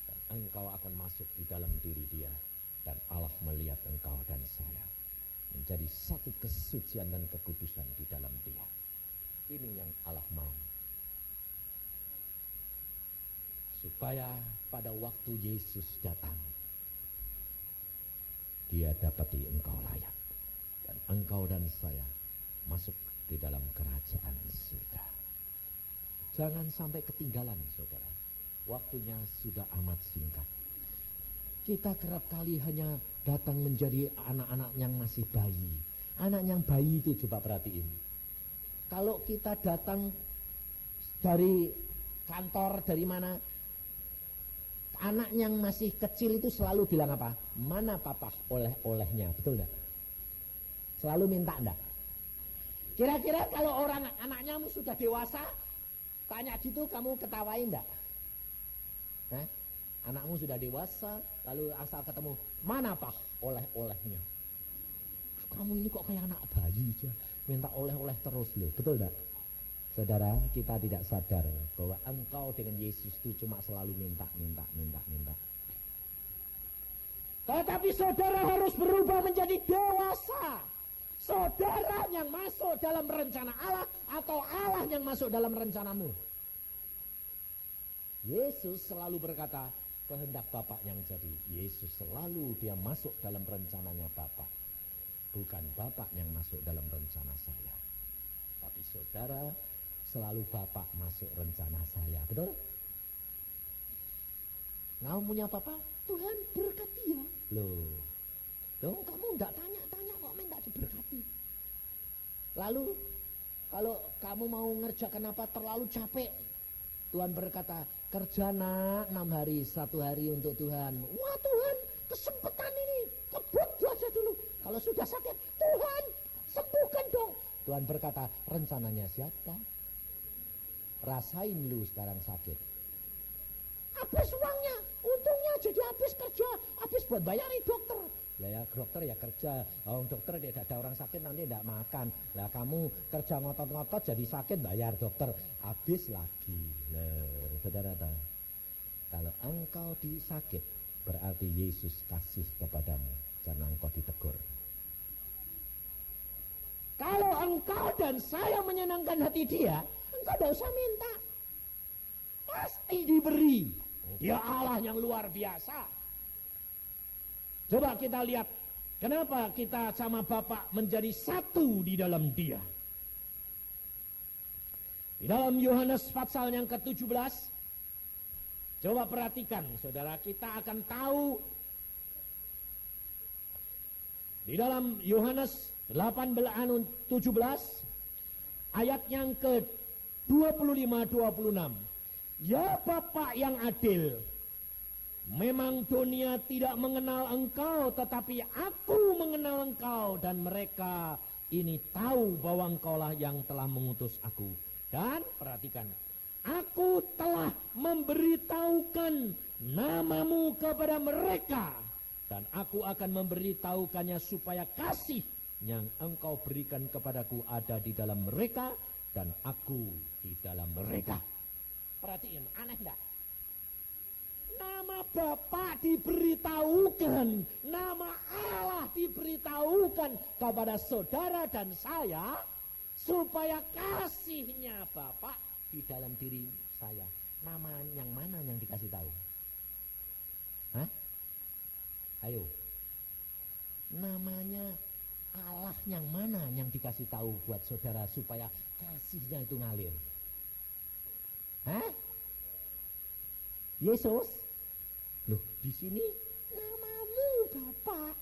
Dan engkau akan masuk di dalam diri Dia. Dan Allah melihat engkau dan saya menjadi satu kesucian dan kekudusan di dalam Dia. Ini yang Allah mau. Supaya pada waktu Yesus datang, Dia dapati engkau layak. Dan engkau dan saya masuk di dalam kerajaan surga. Jangan sampai ketinggalan saudara. Waktunya sudah amat singkat. Kita kerap kali hanya datang menjadi anak-anak yang masih bayi. Anak yang bayi itu coba perhatiin. Kalau kita datang dari kantor, dari mana, anak yang masih kecil itu selalu bilang apa? Mana papa oleh-olehnya, betul enggak? Selalu minta enggak? Kira-kira kalau orang anaknya sudah dewasa, tanya gitu kamu ketawain enggak? Anakmu sudah dewasa, lalu asal ketemu, mana pak oleh-olehnya? Kamu ini kok kayak anak bayi aja, minta oleh-oleh terus loh, betul enggak? Saudara, kita tidak sadar bahwa engkau dengan Yesus itu cuma selalu minta. Tetapi saudara harus berubah menjadi dewasa. Saudara yang masuk dalam rencana Allah atau Allah yang masuk dalam rencanamu. Yesus selalu berkata, kehendak Bapa yang jadi. Yesus selalu dia masuk dalam rencananya Bapa. Bukan Bapa yang masuk dalam rencana saya. Tapi saudara, selalu Bapak masuk rencana saya, betul? Kamu punya Papa? Tuhan berkati ya. Loh, kamu enggak tanya-tanya kok minta diberkati. Lalu, kalau kamu mau ngerjakan apa terlalu capek, Tuhan berkata, kerja nak 6 hari, 1 hari untuk Tuhan. Wah Tuhan, kesempatan ini, kebut aja dulu. Kalau sudah sakit, Tuhan sembuhkan dong. Tuhan berkata, rencananya siapa? Rasain lu sekarang sakit. Habis uangnya, untungnya jadi habis kerja, habis buat bayarin dokter. Lah ya dokter ya kerja, dokter tidak ada orang sakit nanti tidak makan. Lah kamu kerja ngotot-ngotot jadi sakit bayar dokter, habis lagi. Lah saudara tahu, kalau engkau disakit berarti Yesus kasih kepadamu, jangan engkau ditegur. Kalau engkau dan saya menyenangkan hati Dia, engkau tidak usah minta, pasti diberi. Dia Allah yang luar biasa. Coba kita lihat, kenapa kita sama Bapa menjadi satu di dalam Dia. Di dalam Yohanes pasal yang ke-17, coba perhatikan saudara, kita akan tahu di dalam Yohanes 17 ayat yang ke-25-26. Ya Bapa yang adil, memang dunia tidak mengenal engkau, tetapi aku mengenal engkau, dan mereka ini tahu bahwa engkaulah yang telah mengutus aku. Dan perhatikan, Aku telah memberitahukan namamu kepada mereka, dan aku akan memberitahukannya supaya kasih yang engkau berikan kepadaku ada di dalam mereka, dan aku di dalam mereka. Perhatiin, aneh enggak? Nama Bapa diberitahukan, nama Allah diberitahukan kepada saudara dan saya, supaya kasihnya Bapa di dalam diri saya. Nama yang mana yang dikasih tahu? Hah? Ayo. Namanya Allah yang mana yang dikasih tahu buat saudara supaya kasihnya itu ngalir? Hah? Yesus? Loh, di sini namamu Bapak.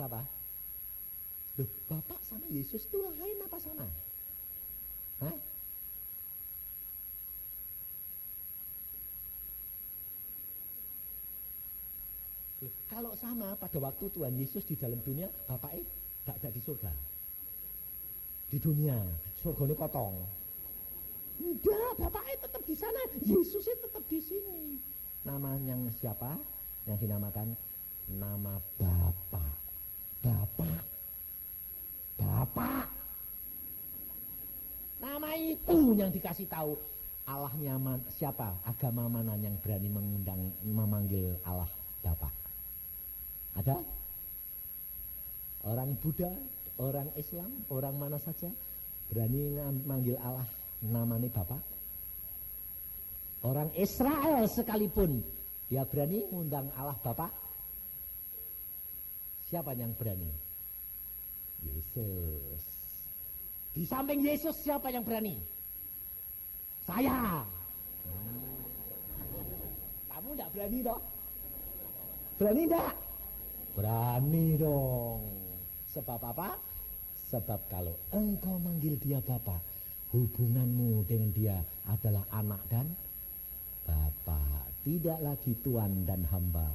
Siapa? Loh, Bapak sama Yesus itu lain apa sama? Hah? Loh, kalau sama pada waktu Tuhan Yesus di dalam dunia, Bapaknya gak ada di surga. Di dunia, surganya kotong. Enggak, Bapaknya tetap di sana, Yesusnya tetap di sini. Nama yang siapa? Yang dinamakan nama Bapak. Bapak. Bapak. Nama itu yang dikasih tahu. Allahnya siapa? Agama mana yang berani memanggil Allah Bapak? Ada? Orang Buddha, orang Islam, orang mana saja berani memanggil Allah namanya Bapak? Orang Israel sekalipun dia berani mengundang Allah Bapak? Siapa yang berani? Yesus. Di samping Yesus siapa yang berani? Saya. Kamu enggak berani toh? Berani enggak? Berani dong. Sebab apa? Sebab kalau engkau manggil dia Bapa, hubunganmu dengan dia adalah anak dan Bapa. Tidak lagi tuan dan hamba,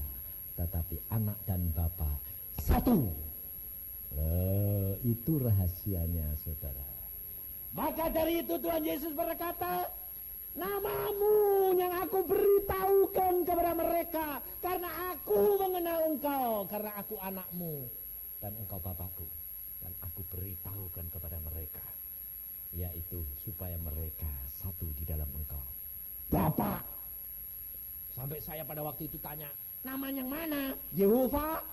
tetapi anak dan Bapa satu. Itu rahasianya, saudara. Maka dari itu Tuhan Yesus berkata, namamu yang aku beritahukan kepada mereka, karena aku mengenal engkau, karena aku anakmu dan engkau Bapakku, dan aku beritahukan kepada mereka, yaitu supaya mereka satu di dalam engkau, Bapa. Sampai saya pada waktu itu tanya, nama yang mana? Yehova.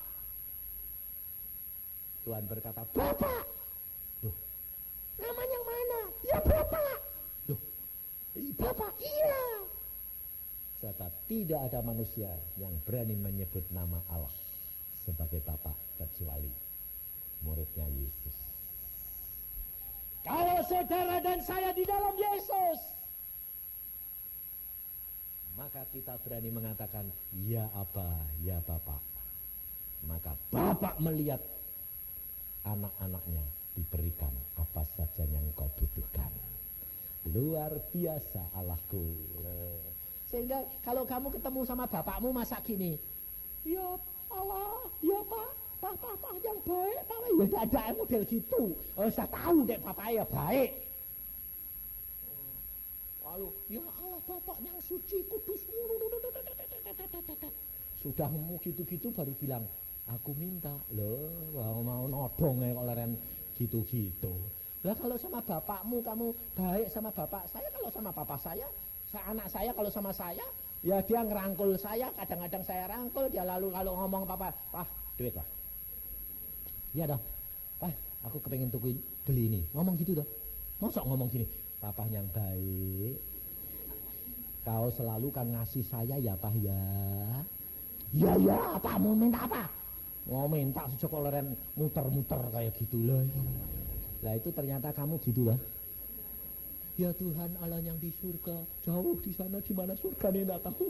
Tuhan berkata, Bapak. Loh, nama yang mana? Ya Bapak. Loh, Bapak, iya. Sebab tidak ada manusia yang berani menyebut nama Allah sebagai Bapak kecuali muridnya Yesus. Kalau saudara dan saya di dalam Yesus, maka kita berani mengatakan, ya Aba, ya Bapak. Maka Bapak melihat anak-anaknya diberikan apa saja yang kau butuhkan. Luar biasa Allahku. Sehingga kalau kamu ketemu sama bapakmu masa gini, ya Allah, ya Pak yang baik, Pak, ya tidak ada model gitu. Saya tahu deh bapaknya baik. Lalu, ya Allah Bapak yang suci, kudus. Sudah ngomong gitu-gitu baru bilang, aku minta. Loh, mau nodong ya kalau ren gitu-gitu. Lah kalau sama bapakmu kamu baik sama bapak saya, kalau sama papa saya, anak saya kalau sama saya, ya dia ngerangkul saya, kadang-kadang saya rangkul, dia lalu kalau ngomong papa, "Wah, duit lah." Iya dah. Wah, aku kepengen tuku beli ini. Ngomong gitu dah. Masa ngomong gini, papa yang baik. Kau selalu kan ngasih saya ya, Pak ya. Ya, apa mau minta apa? Mau minta sekolaren muter-muter kayak gitu loh. Lah itu ternyata kamu gitu lah. Ya Tuhan Allah yang di surga, jauh di sana di mana surga nih enggak tahu.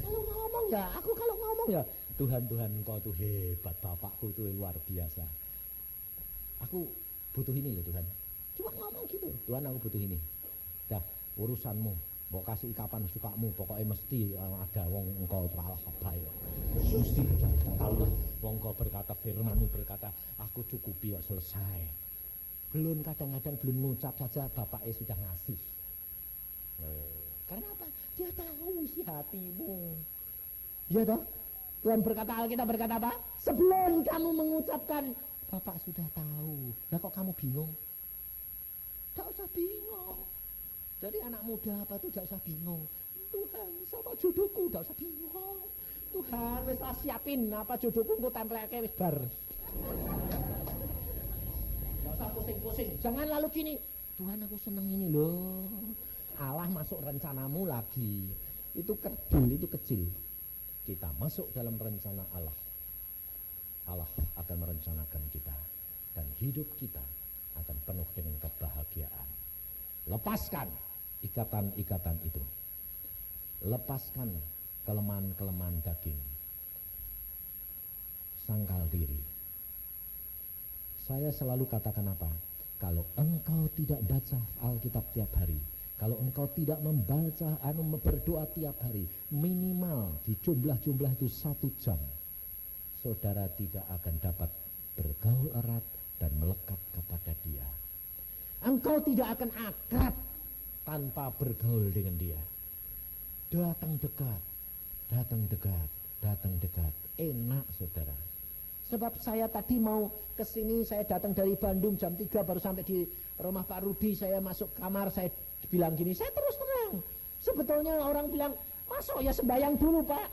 Kalau ngomong ya, aku kalau ngomong ya, Tuhan engkau tuh hebat, bapakku tuh luar biasa. Aku butuh ini loh Tuhan. Cuma ngomong gitu, Tuhan aku butuh ini. Dah, urusanmu Mbok kasih kapan sukamu, pokoknya mesti ada wong engkau kalah bae. Mesti Allah wong engkau berkata, firman-Mu berkata, aku cukupi kok selesai. Belum kadang-kadang belum mengucap saja bapaknya sudah ngasih. Karena apa? Dia tahu isi hatimu. Ya toh? Tuhan berkata, Alkitab berkata apa? Sebelum kamu mengucapkan, Bapak sudah tahu. Lah kok kamu bingung? Tak usah bingung. Jadi anak muda apa tuh, tak usah bingung. Tuhan, siapa jodohku? Tak usah bingung. Tuhan, wis tak siapin apa jodohku, engko templeke wis bar. Tak usah pusing-pusing. Jangan lalu gini. Tuhan, aku seneng ini loh. Allah masuk rencanamu lagi. Itu kerdil, itu kecil. Kita masuk dalam rencana Allah. Allah akan merencanakan kita. Dan hidup kita akan penuh dengan kebahagiaan. Lepaskan ikatan-ikatan itu. Lepaskan kelemahan-kelemahan daging. Sangkal diri. Saya selalu katakan apa? Kalau engkau tidak baca Alkitab tiap hari, kalau engkau tidak membaca, berdoa tiap hari, minimal di jumlah-jumlah itu 1 jam, saudara tidak akan dapat bergaul erat dan melekat kepada Dia. Engkau tidak akan akrab tanpa bergaul dengan Dia. Datang dekat, datang dekat, datang dekat. Enak, saudara. Sebab saya tadi mau ke sini, saya datang dari Bandung jam 3 baru sampai di rumah Pak Rudi. Saya masuk kamar, saya bilang gini, saya terus terang. Sebetulnya orang bilang, masuk ya sembahyang dulu Pak,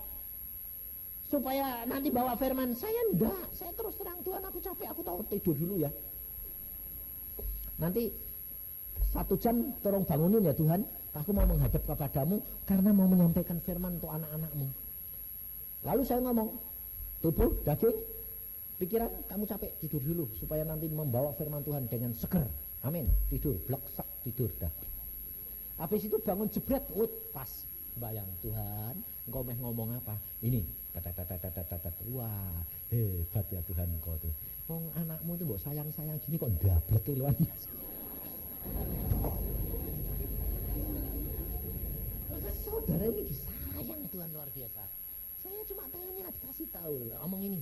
supaya nanti bawa firman. Saya enggak, saya terus terang, Tuhan aku capek, aku tahu tidur dulu ya. Nanti 1 jam tolong bangunin ya Tuhan, aku mau menghadap kepadamu karena mau menyampaikan firman untuk anak-anakmu. Lalu saya ngomong, tubuh, daging, pikiran, kamu capek, tidur dulu supaya nanti membawa firman Tuhan dengan seger. Amin. Tidur, bleksak, tidur dah. Habis itu bangun jebret, pas bayang Tuhan, engkau mau ngomong apa? Ini, wah hebat ya Tuhan engkau tuh. Wong anakmu tuh mbok sayang-sayang gini kok ndableke luar biasa. Maka saudara ini disayang Tuhan luar biasa. Saya cuma tanya, kasih tahu, omong ini,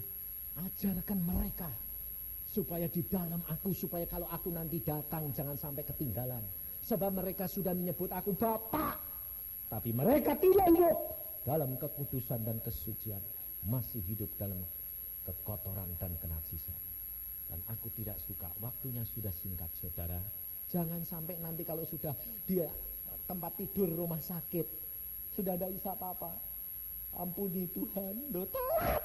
ajarkan mereka supaya di dalam aku, supaya kalau aku nanti datang jangan sampai ketinggalan. Sebab mereka sudah menyebut aku Bapak, tapi mereka tidak hidup dalam kekudusan dan kesucian, masih hidup dalam kekotoran dan kenajisan. Dan aku tidak suka, waktunya sudah singkat saudara. Jangan sampai nanti kalau sudah dia tempat tidur rumah sakit, sudah ada isa apa-apa, ampuni Tuhan, telat.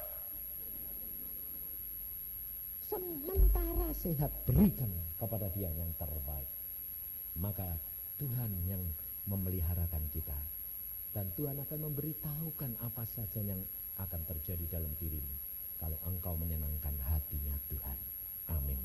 Sementara sehat, berikan kepada dia yang terbaik. Maka Tuhan yang memeliharakan kita, dan Tuhan akan memberitahukan apa saja yang akan terjadi dalam dirimu kalau engkau menyenangkan hatinya Tuhan. Amin.